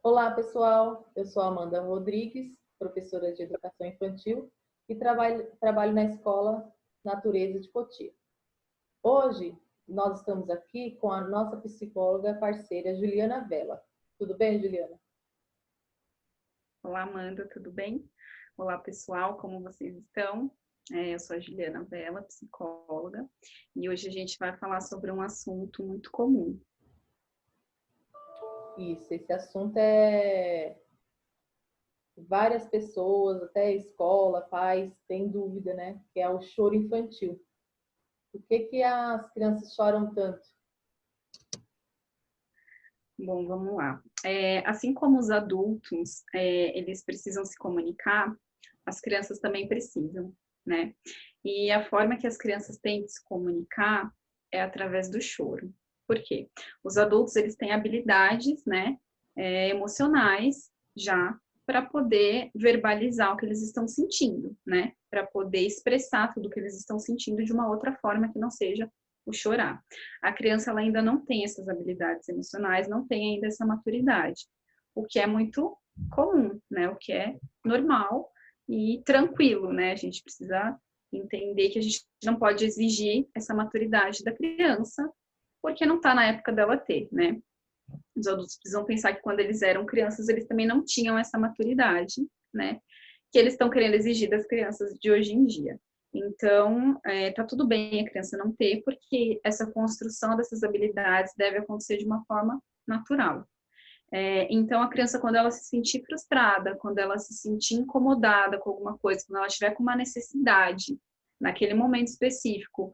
Olá, pessoal. Eu sou Amanda Rodrigues, professora de Educação Infantil e trabalho na Escola Natureza de Cotia. Hoje, nós estamos aqui com a nossa psicóloga parceira, Juliana Vela. Tudo bem, Juliana? Olá, Amanda, tudo bem? Olá, pessoal, como vocês estão? Eu sou a Juliana Vela, psicóloga, e hoje a gente vai falar sobre um assunto muito comum. Isso, esse assunto é várias pessoas, até escola, pais, têm dúvida, né? Que é o choro infantil. Por que as crianças choram tanto? Bom, vamos lá. Assim como os adultos, eles precisam se comunicar, as crianças também precisam, né? E a forma que as crianças têm de se comunicar é através do choro. Por quê? Os adultos, eles têm habilidades, né, emocionais já para poder verbalizar o que eles estão sentindo, né? Para poder expressar tudo o que eles estão sentindo de uma outra forma que não seja o chorar. A criança ela ainda não tem essas habilidades emocionais, não tem ainda essa maturidade, o que é muito comum, né? O que é normal e tranquilo, né? A gente precisa entender que a gente não pode exigir essa maturidade da criança, porque não está na época dela ter, né? Os adultos precisam pensar que quando eles eram crianças, eles também não tinham essa maturidade, né? Que eles estão querendo exigir das crianças de hoje em dia. Então, tá tudo bem a criança não ter, porque essa construção dessas habilidades deve acontecer de uma forma natural. Então, a criança, quando ela se sentir frustrada, quando ela se sentir incomodada com alguma coisa, quando ela tiver com uma necessidade, naquele momento específico,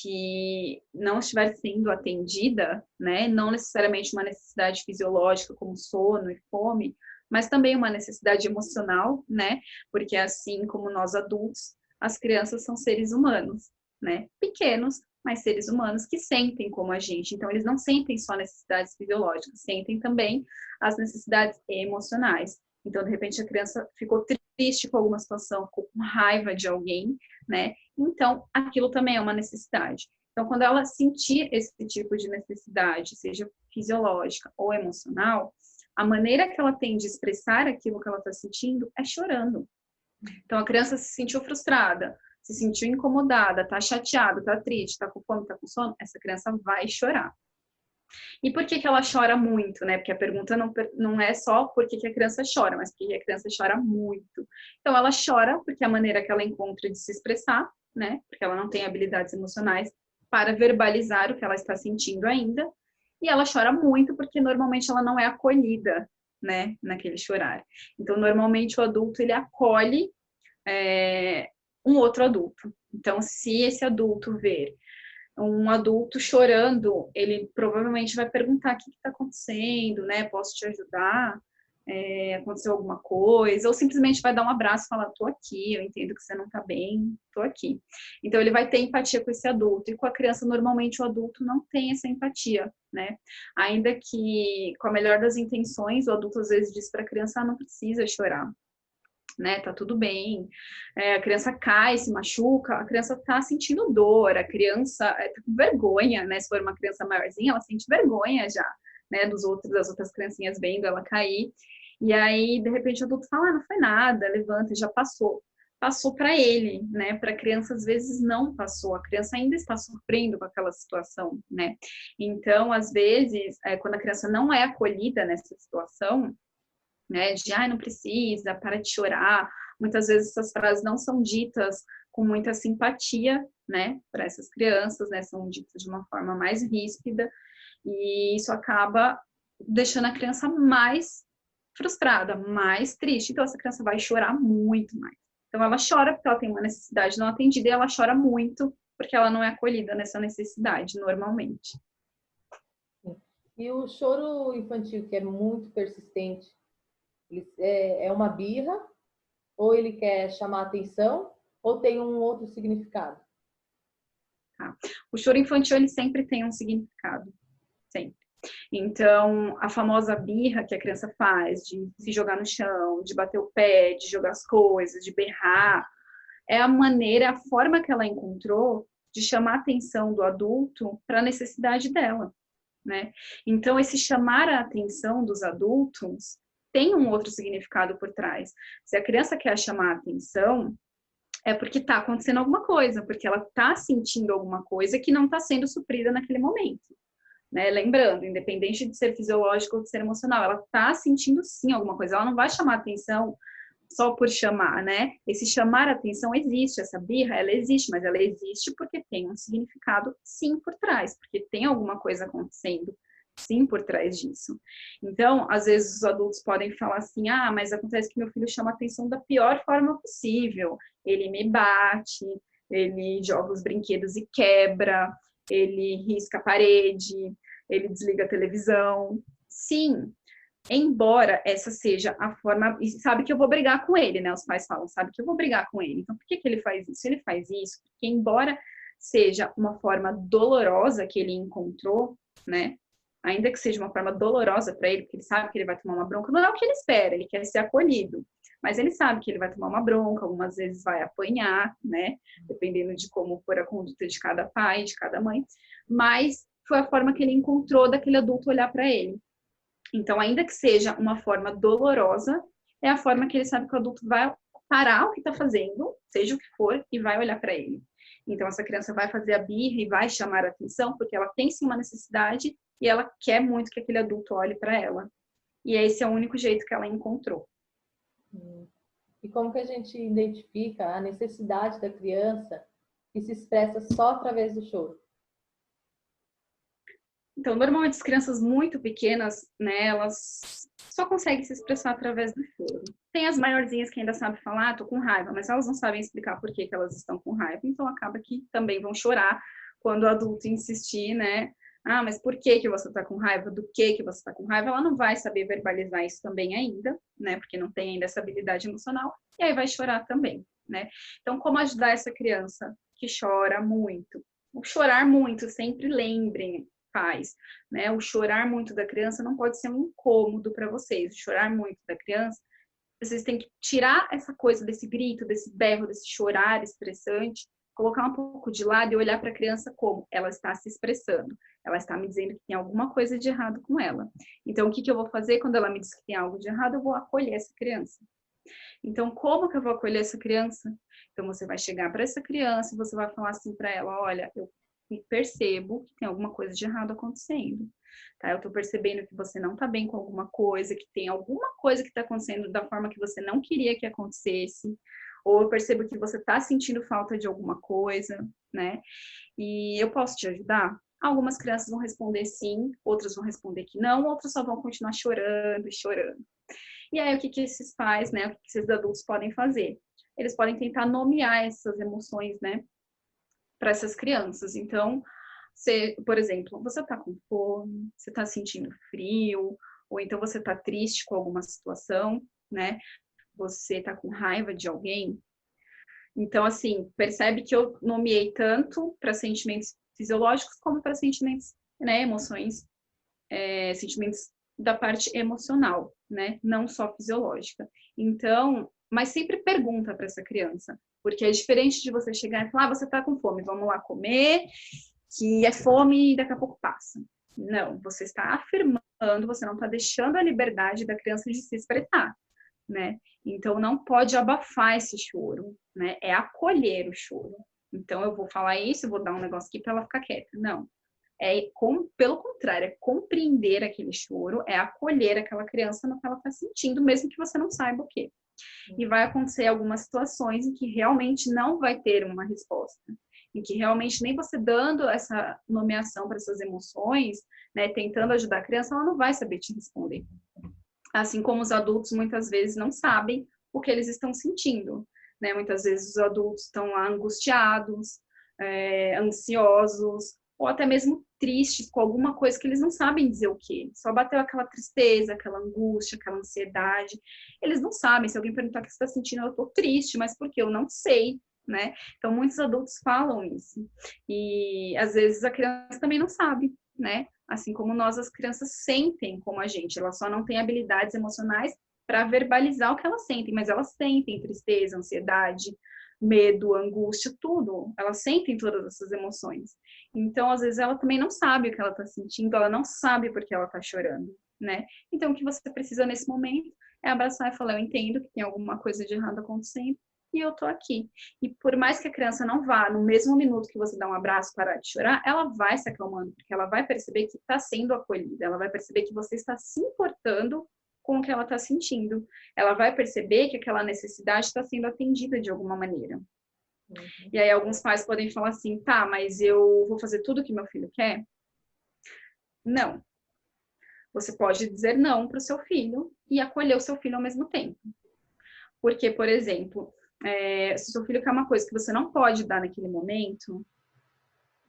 que não estiver sendo atendida, né, não necessariamente uma necessidade fisiológica, como sono e fome, mas também uma necessidade emocional, né, porque assim como nós adultos, as crianças são seres humanos, né, pequenos, mas seres humanos que sentem como a gente. Então, eles não sentem só necessidades fisiológicas, sentem também as necessidades emocionais. Então, de repente, a criança ficou triste com alguma situação, ficou com raiva de alguém, né? Então, aquilo também é uma necessidade. Então, quando ela sentir esse tipo de necessidade, seja fisiológica ou emocional, a maneira que ela tem de expressar aquilo que ela está sentindo é chorando. Então, a criança se sentiu frustrada, se sentiu incomodada, tá chateada, tá triste, tá com fome, tá com sono, essa criança vai chorar. E por que que ela chora muito, né? Porque a pergunta não é só por que que a criança chora, mas por que a criança chora muito. Então, ela chora porque é a maneira que ela encontra de se expressar, né? Porque ela não tem habilidades emocionais para verbalizar o que ela está sentindo ainda. E ela chora muito porque normalmente ela não é acolhida, né? Naquele chorar. Então, normalmente o adulto ele acolhe é, um outro adulto. Então, se esse adulto ver um adulto chorando, ele provavelmente vai perguntar o que está acontecendo, né? Posso te ajudar? Aconteceu alguma coisa? Ou simplesmente vai dar um abraço e falar, tô aqui, eu entendo que você não tá bem, tô aqui. Então ele vai ter empatia com esse adulto. E com a criança, normalmente, o adulto não tem essa empatia, né? Ainda que, com a melhor das intenções, o adulto às vezes diz para a criança, não precisa chorar, né? Tá tudo bem. A criança cai, se machuca, a criança tá sentindo dor, a criança tá com vergonha, né? Se for uma criança maiorzinha, ela sente vergonha já, né? Das outras criancinhas vendo ela cair. E aí, de repente, o adulto fala, não foi nada, levanta, já passou. Passou para ele, né? Para a criança, às vezes, não passou. A criança ainda está sofrendo com aquela situação, né? Então, às vezes, quando a criança não é acolhida nessa situação, né? De, não precisa, para de chorar. Muitas vezes essas frases não são ditas com muita simpatia, né? Para essas crianças, né? São ditas de uma forma mais ríspida e isso acaba deixando a criança mais frustrada, mais triste. Então essa criança vai chorar muito mais. Então ela chora porque ela tem uma necessidade não atendida e ela chora muito porque ela não é acolhida nessa necessidade normalmente. E o choro infantil, que é muito persistente, é uma birra, ou ele quer chamar atenção, ou tem um outro significado? Tá? O choro infantil ele sempre tem um significado, sempre. Então, a famosa birra que a criança faz, de se jogar no chão, de bater o pé, de jogar as coisas, de berrar, é a maneira, a forma que ela encontrou de chamar a atenção do adulto para a necessidade dela. né? Então, esse chamar a atenção dos adultos tem um outro significado por trás. Se a criança quer chamar a atenção, é porque está acontecendo alguma coisa, porque ela está sentindo alguma coisa que não está sendo suprida naquele momento. Né? Lembrando, independente de ser fisiológico ou de ser emocional, ela está sentindo sim alguma coisa. Ela não vai chamar atenção só por chamar, né? Esse chamar atenção existe, essa birra, ela existe, mas ela existe porque tem um significado sim por trás, porque tem alguma coisa acontecendo sim por trás disso. Então, às vezes os adultos podem falar assim, ah, mas acontece que meu filho chama atenção da pior forma possível. Ele me bate, ele joga os brinquedos e quebra, ele risca a parede, ele desliga a televisão. Sim, embora essa seja a forma... E sabe que eu vou brigar com ele, né? Os pais falam, sabe que eu vou brigar com ele. Então, por que ele faz isso? Ele faz isso porque, embora seja uma forma dolorosa que ele encontrou, né? Ainda que seja uma forma dolorosa para ele, porque ele sabe que ele vai tomar uma bronca, não é o que ele espera, ele quer ser acolhido. Mas ele sabe que ele vai tomar uma bronca, algumas vezes vai apanhar, né? Dependendo de como for a conduta de cada pai, de cada mãe. Mas foi a forma que ele encontrou daquele adulto olhar para ele. Então, ainda que seja uma forma dolorosa, é a forma que ele sabe que o adulto vai parar o que está fazendo, seja o que for, e vai olhar para ele. Então, essa criança vai fazer a birra e vai chamar a atenção, porque ela tem sim uma necessidade e ela quer muito que aquele adulto olhe para ela. E esse é o único jeito que ela encontrou. E como que a gente identifica a necessidade da criança que se expressa só através do choro? Então, normalmente as crianças muito pequenas, né, elas só conseguem se expressar através do choro. Tem as maiorzinhas que ainda sabem falar, tô com raiva, mas elas não sabem explicar por que elas estão com raiva, então acaba que também vão chorar quando o adulto insistir, né? Ah, mas por que você tá com raiva? Do que você tá com raiva? Ela não vai saber verbalizar isso também ainda, né? Porque não tem ainda essa habilidade emocional, e aí vai chorar também, né? Então, como ajudar essa criança que chora muito? O chorar muito, sempre lembrem, pais, né? O chorar muito da criança não pode ser um incômodo para vocês. O chorar muito da criança, vocês têm que tirar essa coisa desse grito, desse berro, desse chorar estressante, colocar um pouco de lado e olhar para a criança como ela está se expressando. Ela está me dizendo que tem alguma coisa de errado com ela. Então, o que eu vou fazer quando ela me diz que tem algo de errado? Eu vou acolher essa criança. Então, como que eu vou acolher essa criança? Então, você vai chegar para essa criança e você vai falar assim para ela, olha, eu percebo que tem alguma coisa de errado acontecendo. Tá? Eu tô percebendo que você não tá bem com alguma coisa, que tem alguma coisa que tá acontecendo da forma que você não queria que acontecesse, ou eu percebo que você tá sentindo falta de alguma coisa, né? E eu posso te ajudar? Algumas crianças vão responder sim, outras vão responder que não, outras só vão continuar chorando e chorando. E aí, o que esses pais, né, o que esses adultos podem fazer? Eles podem tentar nomear essas emoções, né, para essas crianças. Então, por exemplo, você está com fome, você está sentindo frio, ou então você está triste com alguma situação, né? Você está com raiva de alguém. Então, assim, percebe que eu nomeei tanto para sentimentos fisiológicos como para sentimentos, né, emoções, sentimentos da parte emocional, né? Não só fisiológica. Então, mas sempre pergunta para essa criança, porque é diferente de você chegar e falar, ah, você tá com fome, vamos lá comer, que é fome e daqui a pouco passa. Não, você está afirmando, você não está deixando a liberdade da criança de se expressar, né? Então, não pode abafar esse choro, né? É acolher o choro. Então, eu vou falar isso, eu vou dar um negócio aqui para ela ficar quieta. Não. Pelo contrário, é compreender aquele choro, é acolher aquela criança no que ela está sentindo, mesmo que você não saiba o quê. E vai acontecer algumas situações em que realmente não vai ter uma resposta, em que realmente nem você dando essa nomeação para essas emoções, né, tentando ajudar a criança, ela não vai saber te responder. Assim como os adultos muitas vezes não sabem o que eles estão sentindo, né? Muitas vezes os adultos estão lá angustiados, ansiosos, ou até mesmo tristes com alguma coisa que eles não sabem dizer o quê. Só bateu aquela tristeza, aquela angústia, aquela ansiedade. Eles não sabem. Se alguém perguntar o que você está sentindo, eu estou triste, mas por quê? Eu não sei, né? Então, muitos adultos falam isso. E, às vezes, a criança também não sabe, né? Assim como nós, as crianças sentem como a gente. Elas só não têm habilidades emocionais para verbalizar o que elas sentem, mas elas sentem tristeza, ansiedade, medo, angústia, tudo. Elas sentem todas essas emoções. Então, às vezes, ela também não sabe o que ela está sentindo, ela não sabe por que ela está chorando, né? Então, o que você precisa nesse momento é abraçar e falar, eu entendo que tem alguma coisa de errado acontecendo e eu tô aqui. E por mais que a criança não vá, no mesmo minuto que você dá um abraço, parar de chorar, ela vai se acalmando, porque ela vai perceber que está sendo acolhida, ela vai perceber que você está se importando com o que ela está sentindo. Ela vai perceber que aquela necessidade está sendo atendida de alguma maneira. E aí alguns pais podem falar assim, tá, mas eu vou fazer tudo que meu filho quer? Não. Você pode dizer não para o seu filho e acolher o seu filho ao mesmo tempo. Porque, por exemplo, se o seu filho quer uma coisa que você não pode dar naquele momento,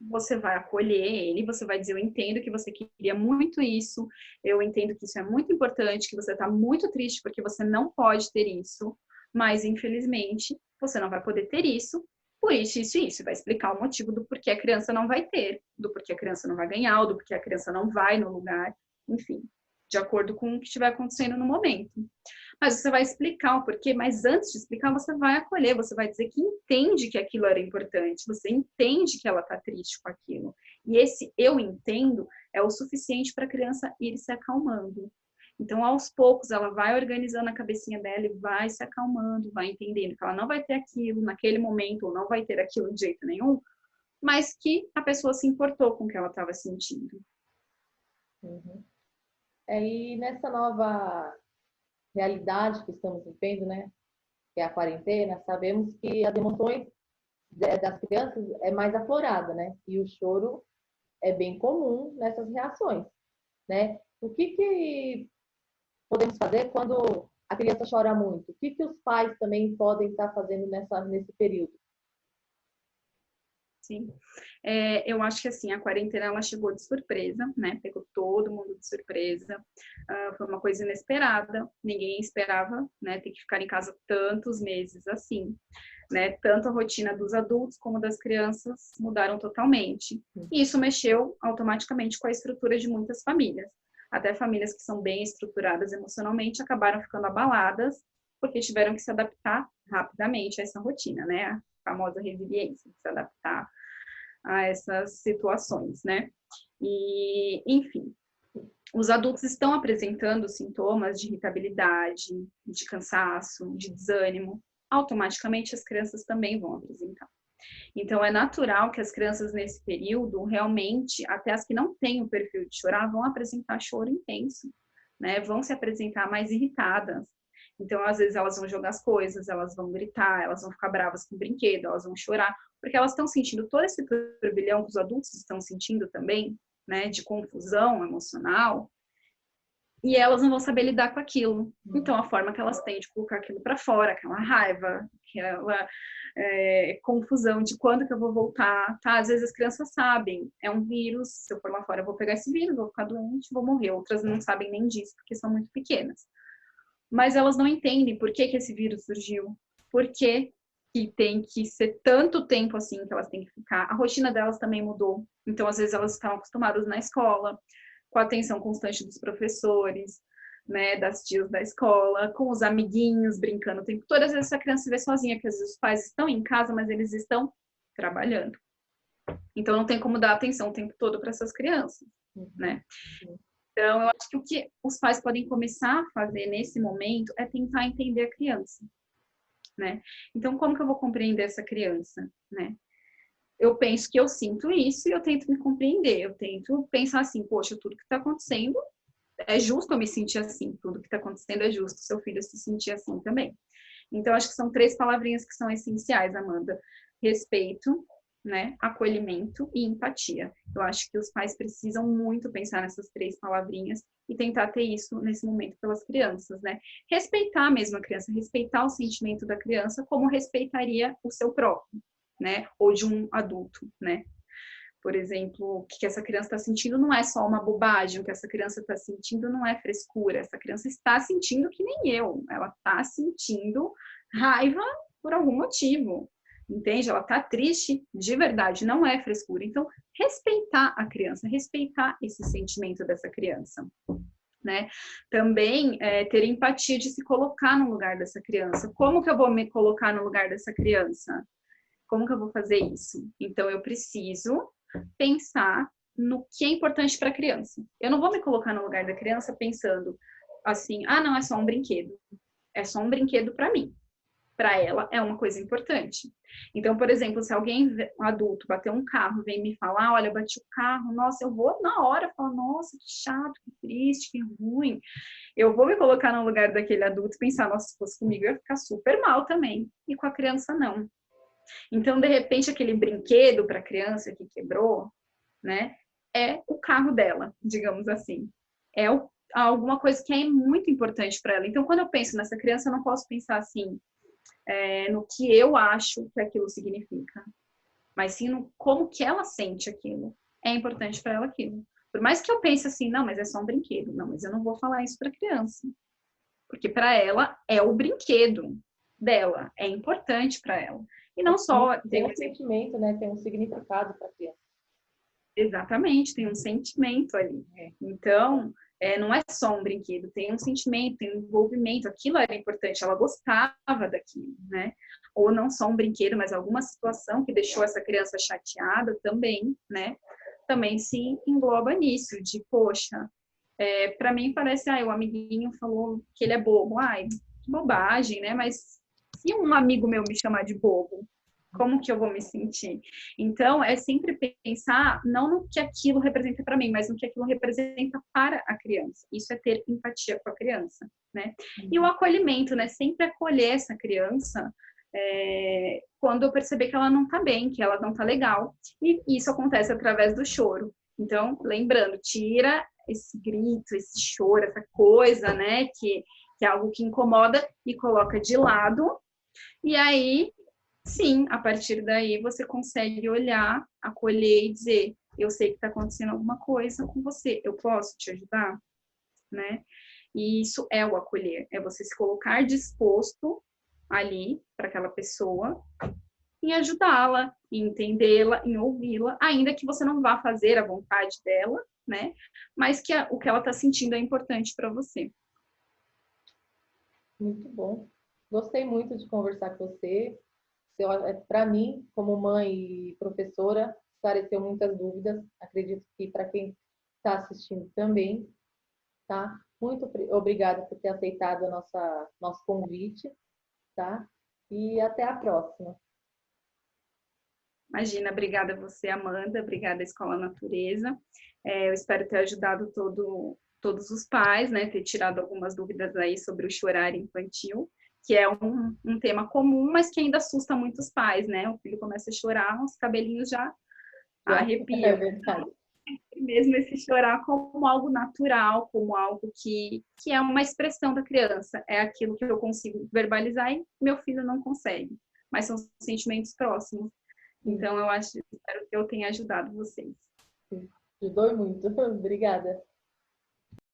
você vai acolher ele, você vai dizer, eu entendo que você queria muito isso, eu entendo que isso é muito importante, que você está muito triste porque você não pode ter isso, mas, infelizmente, você não vai poder ter isso, por isso, isso e isso. Vai explicar o motivo do porquê a criança não vai ter, do porquê a criança não vai ganhar, ou do porquê a criança não vai no lugar, enfim, de acordo com o que estiver acontecendo no momento. Mas você vai explicar o porquê, mas antes de explicar, você vai acolher, você vai dizer que entende que aquilo era importante, você entende que ela está triste com aquilo. E esse eu entendo é o suficiente para a criança ir se acalmando. Então, aos poucos, ela vai organizando a cabecinha dela e vai se acalmando, vai entendendo que ela não vai ter aquilo naquele momento, ou não vai ter aquilo de jeito nenhum, mas que a pessoa se importou com o que ela estava sentindo. E nessa nova realidade que estamos vivendo, né, que é a quarentena, sabemos que as emoções das crianças é mais aflorada, né, e o choro é bem comum nessas reações, né? O que podemos fazer quando a criança chora muito? O que os pais também podem estar fazendo nesse período? Sim. Eu acho que assim, a quarentena ela chegou de surpresa, né? Pegou todo mundo de surpresa. Foi uma coisa inesperada, ninguém esperava, né? Ter que ficar em casa tantos meses assim, né? Tanto a rotina dos adultos como das crianças mudaram totalmente. E isso mexeu automaticamente com a estrutura de muitas famílias. Até famílias que são bem estruturadas emocionalmente acabaram ficando abaladas porque tiveram que se adaptar rapidamente a essa rotina, né? A famosa resiliência, de se adaptar a essas situações, né? E, enfim, os adultos estão apresentando sintomas de irritabilidade, de cansaço, de desânimo, automaticamente as crianças também vão apresentar. Então, é natural que as crianças nesse período, realmente, até as que não têm o perfil de chorar, vão apresentar choro intenso, né? Vão se apresentar mais irritadas. Então, às vezes, elas vão jogar as coisas, elas vão gritar, elas vão ficar bravas com o brinquedo, elas vão chorar, porque elas estão sentindo todo esse turbilhão que os adultos estão sentindo também, né? De confusão emocional, e elas não vão saber lidar com aquilo. Então, a forma que elas têm de colocar aquilo para fora, aquela raiva, aquela confusão de quando que eu vou voltar, tá? Às vezes as crianças sabem, é um vírus, se eu for lá fora eu vou pegar esse vírus, vou ficar doente, vou morrer. Outras não sabem nem disso, porque são muito pequenas. Mas elas não entendem por que esse vírus surgiu, por que tem que ser tanto tempo assim que elas têm que ficar. A rotina delas também mudou. Então, às vezes, elas estão acostumadas na escola, com a atenção constante dos professores, né, das tias da escola, com os amiguinhos brincando o tempo todo. Às vezes, essa criança se vê sozinha, porque às vezes os pais estão em casa, mas eles estão trabalhando. Então, não tem como dar atenção o tempo todo para essas crianças, né? Então, eu acho que o que os pais podem começar a fazer nesse momento é tentar entender a criança, né? Então, como que eu vou compreender essa criança, né? Eu penso que eu sinto isso e eu tento me compreender. Eu tento pensar assim, poxa, tudo que está acontecendo é justo eu me sentir assim. Tudo que está acontecendo é justo seu filho se sentir assim também. Então, acho que são 3 palavrinhas que são essenciais, Amanda. Respeito, né? Acolhimento e empatia. Eu acho que os pais precisam muito pensar nessas 3 palavrinhas e tentar ter isso nesse momento pelas crianças, né? Respeitar mesmo a criança, respeitar o sentimento da criança como respeitaria o seu próprio, né? Ou de um adulto, né? Por exemplo, o que essa criança está sentindo não é só uma bobagem, o que essa criança está sentindo não é frescura, essa criança está sentindo que nem eu, ela está sentindo raiva por algum motivo, entende? Ela está triste de verdade, não é frescura. Então, respeitar a criança, respeitar esse sentimento dessa criança. Né? Também ter empatia de se colocar no lugar dessa criança. Como que eu vou me colocar no lugar dessa criança? Como que eu vou fazer isso? Então, eu preciso pensar no que é importante para a criança. Eu não vou me colocar no lugar da criança pensando assim, ah, não, é só um brinquedo. É só um brinquedo para mim. Para ela é uma coisa importante. Então, por exemplo, se alguém, um adulto, bater um carro, vem me falar, olha, bati o carro, nossa, eu vou na hora falar, nossa, que chato, que triste, que ruim. Eu vou me colocar no lugar daquele adulto e pensar, nossa, se fosse comigo, eu ia ficar super mal também. E com a criança, não. Então, de repente, aquele brinquedo para a criança que quebrou, né, é o carro dela, digamos assim. É alguma coisa que é muito importante para ela. Então, quando eu penso nessa criança, eu não posso pensar assim, no que eu acho que aquilo significa, mas sim no como que ela sente aquilo. É importante para ela aquilo. Por mais que eu pense assim, não, mas é só um brinquedo. Não, mas eu não vou falar isso para a criança. Porque para ela é o brinquedo dela, é importante para ela. E não só tem um sentimento, né? Tem um significado para a criança. Exatamente, tem um sentimento ali. Então, não é só um brinquedo, tem um sentimento, tem um envolvimento. Aquilo era importante, ela gostava daquilo, né? Ou não só um brinquedo, mas alguma situação que deixou essa criança chateada também, né? Também se engloba nisso, de, poxa, para mim parece, o amiguinho falou que ele é bobo. Ai, que bobagem, né? Mas se um amigo meu me chamar de bobo, como que eu vou me sentir? Então, é sempre pensar não no que aquilo representa para mim, mas no que aquilo representa para a criança. Isso é ter empatia com a criança, né? E o acolhimento, né? Sempre acolher essa criança quando eu perceber que ela não tá bem, que ela não tá legal. E isso acontece através do choro. Então, lembrando, tira esse grito, esse choro, essa coisa, né? Que é algo que incomoda e coloca de lado. E aí, sim, a partir daí você consegue olhar, acolher e dizer, eu sei que está acontecendo alguma coisa com você, eu posso te ajudar? Né? E isso é o acolher, é você se colocar disposto ali para aquela pessoa em ajudá-la, em entendê-la, em ouvi-la, ainda que você não vá fazer a vontade dela, né? Mas que o que ela está sentindo é importante para você. Muito bom. Gostei muito de conversar com você. Para mim, como mãe e professora, esclareceu muitas dúvidas. Acredito que para quem está assistindo também, tá? Muito obrigada por ter aceitado nosso convite, tá? E até a próxima. Imagina, obrigada a você, Amanda, obrigada à Escola Natureza. Eu espero ter ajudado todos os pais, né? Ter tirado algumas dúvidas aí sobre o chorar infantil, que é um tema comum, mas que ainda assusta muitos pais, né? O filho começa a chorar, os cabelinhos já arrepiam. É verdade. Mesmo esse chorar como algo natural, como algo que é uma expressão da criança. É aquilo que eu consigo verbalizar e meu filho não consegue. Mas são sentimentos próximos. Então, espero que eu tenha ajudado vocês. Sim, ajudou muito. Obrigada.